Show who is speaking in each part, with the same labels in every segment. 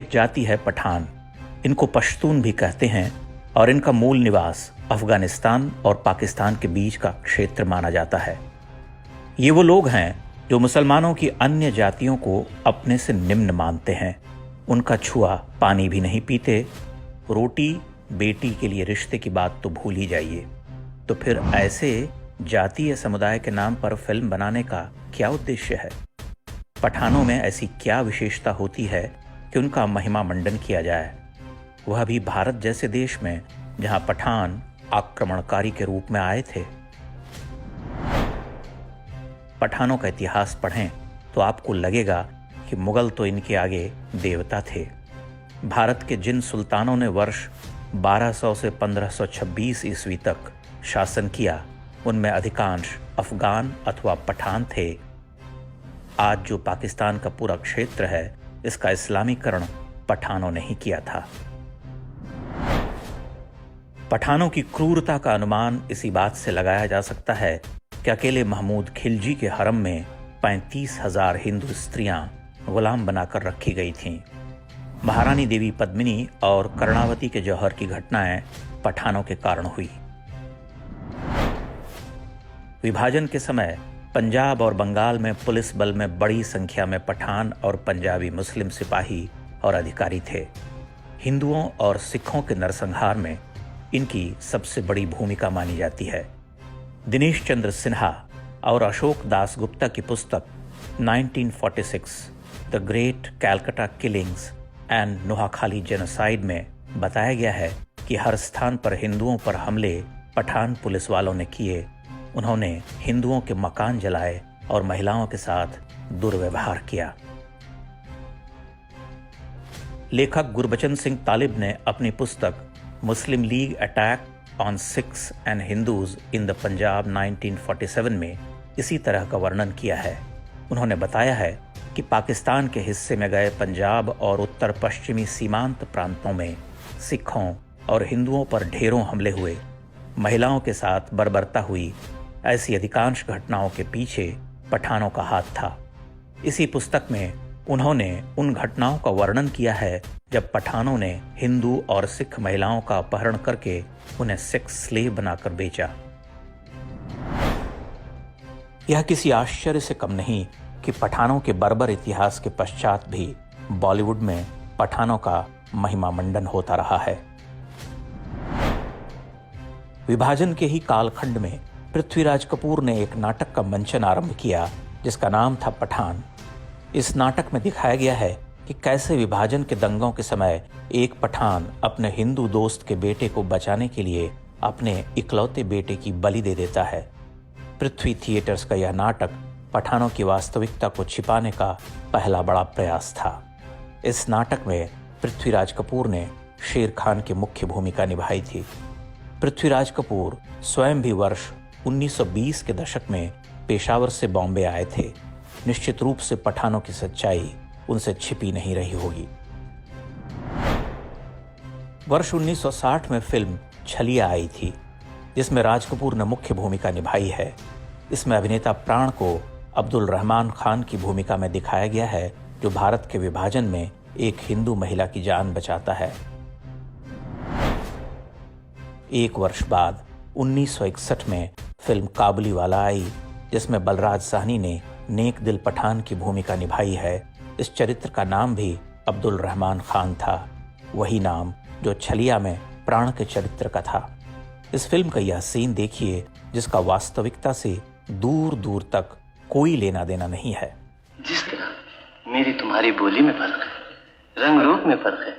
Speaker 1: जाति है पठान। इनको पश्तून भी कहते हैं और इनका मूल निवास अफगानिस्तान और पाकिस्तान के बीच का क्षेत्र माना जाता है। ये वो लोग हैं जो मुसलमानों की अन्य जातियों को अपने से निम्न मानते हैं। उनका छुआ पानी भी नहीं पीते। रोटी बेटी के लिए रिश्ते की बात तो भूल ही जाइए। तो फिर ऐसे जातीय समुदाय के नाम पर फिल्म बनाने का क्या उद्देश्य है? पठानों में ऐसी क्या विशेषता होती है कि उनका महिमा मंडन किया जाए, वह भी भारत जैसे देश में जहां पठान आक्रमणकारी के रूप में आए थे? पठानों का इतिहास पढ़ें तो आपको लगेगा कि मुगल तो इनके आगे देवता थे। भारत के जिन सुल्तानों ने वर्ष 1200 से 1526 ईस्वी तक शासन किया, उनमें अधिकांश अफगान अथवा पठान थे। आज जो पाकिस्तान का पूरा क्षेत्र है, इसका इस्लामीकरण पठानों ने ही किया था। पठानों की क्रूरता का अनुमान इसी बात से लगाया जा सकता है कि अकेले महमूद खिलजी के हरम में 35,000 हिंदू स्त्रियां गुलाम बनाकर रखी गई थीं। महारानी देवी पद्मिनी और कर्णावती के जौहर की घटनाएं पठानों के कारण हुई। विभाजन के समय पंजाब और बंगाल में पुलिस बल में बड़ी संख्या में पठान और पंजाबी मुस्लिम सिपाही और अधिकारी थे। हिंदुओं और सिखों के नरसंहार में इनकी सबसे बड़ी भूमिका मानी जाती है। दिनेश चंद्र सिन्हा और अशोक दास गुप्ता की पुस्तक 1946 the great Calcutta killings and Noakhali genocide में बताया गया है कि हर स्थान पर हिंदुओं पर हमले पठान पुलिस वालों ने किए। उन्होंने हिंदुओं के मकान जलाए और महिलाओं के साथ दुर्व्यवहार किया। लेखक गुरबचन सिंह तालिब ने अपनी पुस्तक Muslim League attack on Sikhs and Hindus in the Punjab 1947 में इसी तरह का वर्णन किया है। उन्होंने बताया है कि पाकिस्तान के हिस्से में गए पंजाब और उत्तर पश्चिमी सीमांत प्रांतों में सिखों और हिंदुओं पर ढेरों हमले हुए। महिलाओं के साथ बर्बरता हुई। ऐसी अधिकांश घटनाओं के पीछे पठानों का हाथ था। इसी पुस्तक में उन्होंने उन घटनाओं का वर्णन किया है जब पठानों ने हिंदू और सिख महिलाओं का अपहरण करके उन्हें सेक्स स्लेव बनाकर बेचा। यह किसी आश्चर्य से कम नहीं कि पठानों के बर्बर इतिहास के पश्चात भी बॉलीवुड में पठानों का महिमा मंडन होता रहा है। विभाजन के ही कालखंड में पृथ्वीराज कपूर ने एक नाटक का मंचन आरंभ किया जिसका नाम था पठान। इस नाटक में दिखाया गया है कि कैसे विभाजन के दंगों के समय एक पठान अपने हिंदू दोस्त के बेटे को बचाने के लिए अपने इकलौते बेटे की बलि दे देता है। पृथ्वी थिएटर्स का यह नाटक पठानों की वास्तविकता को छिपाने का पहला बड़ा प्रयास था। इस नाटक में पृथ्वीराज कपूर ने शेर खान की मुख्य भूमिका निभाई थी। पृथ्वीराज कपूर स्वयं भी वर्ष 1920 के दशक में पेशावर से बॉम्बे आए थे। निश्चित रूप से पठानों की सच्चाई उनसे छिपी नहीं रही होगी। वर्ष 1960 में फिल्म छलिया आई थी जिसमें राज कपूर ने मुख्य भूमिका निभाई है। इसमें अभिनेता प्राण को अब्दुल रहमान खान की भूमिका में दिखाया गया है जो भारत के विभाजन में एक हिंदू महिला की जान बचाता है। एक वर्ष बाद 1961 में फिल्म काबुलीवाला आई जिसमें बलराज साहनी ने नेक दिल पठान की भूमिका निभाई है। इस चरित्र का नाम भी अब्दुल रहमान खान था, वही नाम जो छलिया में प्राण के चरित्र का था। इस फिल्म का यह सीन देखिए जिसका वास्तविकता से दूर दूर तक कोई लेना देना नहीं है।
Speaker 2: जिस तरह मेरी तुम्हारी बोली में फर्क है, रंग रूप में फर्क है,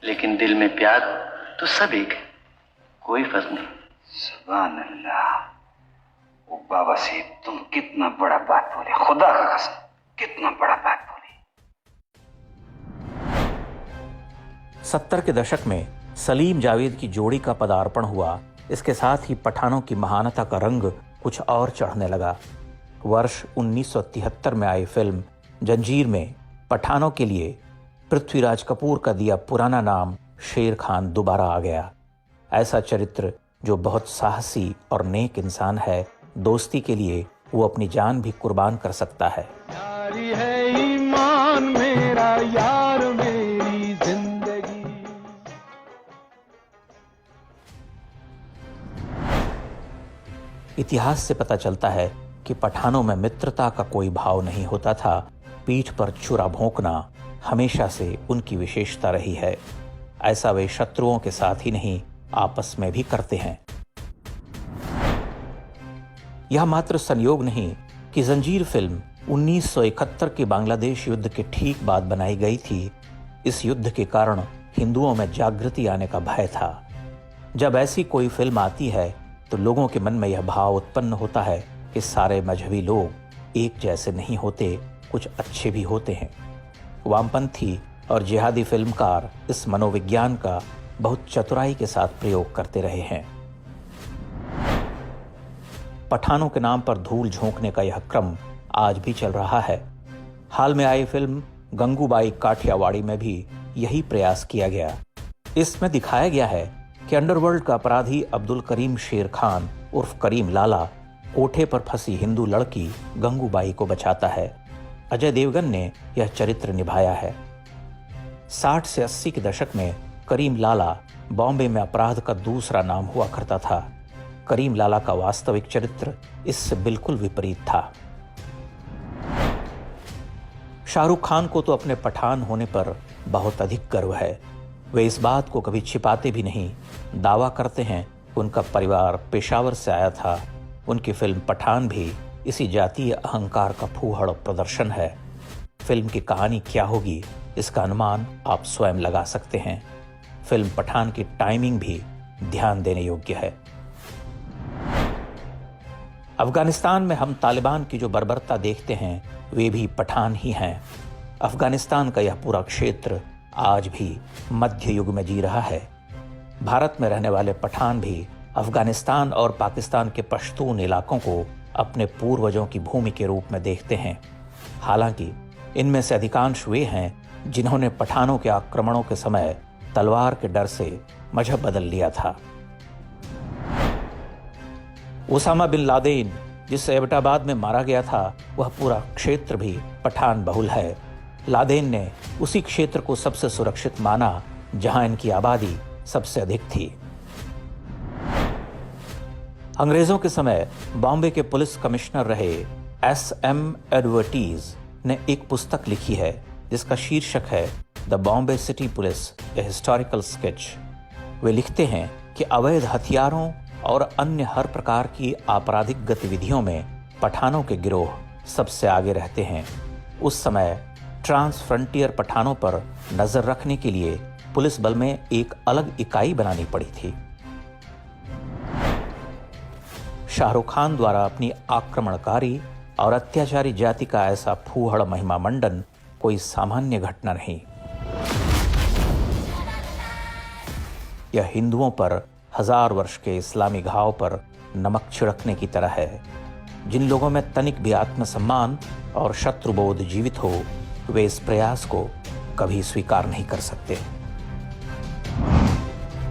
Speaker 2: लेकिन दिल में प्यार हो तो सब एक है, कोई फर्क नहीं।
Speaker 3: सुभान अल्लाह, वो बाबा से तुम कितना बड़ा बात बोले, खुदा का कसम कितना बड़ा बात बोले।
Speaker 1: 70 के दशक में सलीम जावेद की जोड़ी का पदार्पण हुआ। इसके साथ ही पठानों की महानता का रंग कुछ और चढ़ने लगा। वर्ष 1973 में आई फिल्म जंजीर में पठानों के लिए पृथ्वीराज कपूर का दिया पुराना नाम शेर खान दोबारा आ गया। ऐसा चरित्र जो बहुत साहसी और नेक इंसान है, दोस्ती के लिए वो अपनी जान भी कुर्बान कर सकता है।
Speaker 4: यारी है ईमान मेरा, यार मेरी
Speaker 1: इतिहास से पता चलता है कि पठानों में मित्रता का कोई भाव नहीं होता था। पीठ पर छुरा भोंकना हमेशा से उनकी विशेषता रही है। ऐसा वे शत्रुओं के साथ ही नहीं, आपस में भी करते हैं। यह मात्र संयोग नहीं कि जंजीर फिल्म 1971 के बांग्लादेश युद्ध के ठीक बाद बनाई गई थी। इस युद्ध के कारण हिंदुओं में जागृति आने का भय था। जब ऐसी कोई फिल्म आती है तो लोगों के मन में यह भाव उत्पन्न होता है कि सारे मजहबी लोग एक जैसे नहीं होते, कुछ अच्छे भी होते हैं। वामपंथी और जिहादी फिल्मकार इस मनोविज्ञान का बहुत चतुराई के साथ प्रयोग करते रहे हैं। पठानों के नाम पर धूल झोंकने का यह क्रम आज भी चल रहा है। हाल में आई फिल्म गंगूबाई काठियावाड़ी में भी यही प्रयास किया गया। इसमें दिखाया गया है कि अंडरवर्ल्ड का अपराधी अब्दुल करीम शेर खान उर्फ करीम लाला कोठे पर फंसी हिंदू लड़की गंगूबाई को बचाता है। अजय देवगन ने यह चरित्र निभाया है। 60 से 80 के दशक में करीम लाला बॉम्बे में अपराध का दूसरा नाम हुआ करता था। करीम लाला का वास्तविक चरित्र इससे बिल्कुल विपरीत था। शाहरुख खान को तो अपने पठान होने पर बहुत अधिक गर्व है। वे इस बात को कभी छिपाते भी नहीं। दावा करते हैं कि उनका परिवार पेशावर से आया था। उनकी फिल्म पठान भी इसी जातीय अहंकार का फूहड़ प्रदर्शन है। फिल्म की कहानी क्या होगी, इसका अनुमान आप स्वयं लगा सकते हैं। फिल्म पठान की टाइमिंग भी ध्यान देने योग्य है। अफगानिस्तान में हम तालिबान की जो बर्बरता देखते हैं वे भी पठान ही हैं। अफगानिस्तान का यह पूरा क्षेत्र आज भी मध्य युग में जी रहा है। भारत में रहने वाले पठान भी अफगानिस्तान और पाकिस्तान के पश्तून इलाकों को अपने पूर्वजों की भूमि के रूप में देखते हैं। हालांकि इनमें से अधिकांश वे हैं जिन्होंने पठानों के आक्रमणों के समय तलवार के डर से मजहब बदल लिया था। ओसामा बिन लादेन जिसे एबटाबाद में मारा गया था, वह पूरा क्षेत्र भी पठान बहुल है। लादेन ने उसी क्षेत्र को सबसे सुरक्षित माना जहां इनकी आबादी सबसे अधिक थी। अंग्रेजों के समय बॉम्बे के पुलिस कमिश्नर रहे S.M. एडवर्टीज ने एक पुस्तक लिखी है जिसका शीर्षक है the Bombay city police a historical sketch. वे लिखते हैं कि अवैध हथियारों और अन्य हर प्रकार की आपराधिक गतिविधियों में पठानों के गिरोह सबसे आगे रहते हैं। उस समय ट्रांस फ्रंटियर पठानों पर नजर रखने के लिए पुलिस बल में एक अलग इकाई बनानी पड़ी थी। शाहरुख खान द्वारा अपनी आक्रमणकारी और अत्याचारी जाति का ऐसा फूहड़ महिमा मंडन कोई सामान्य घटना नहीं। यह हिंदुओं पर 1000 वर्ष के इस्लामी घाव पर नमक छिड़कने की तरह है। जिन लोगों में तनिक भी आत्मसम्मान और शत्रुबोध जीवित हो, वे इस प्रयास को कभी स्वीकार नहीं कर सकते।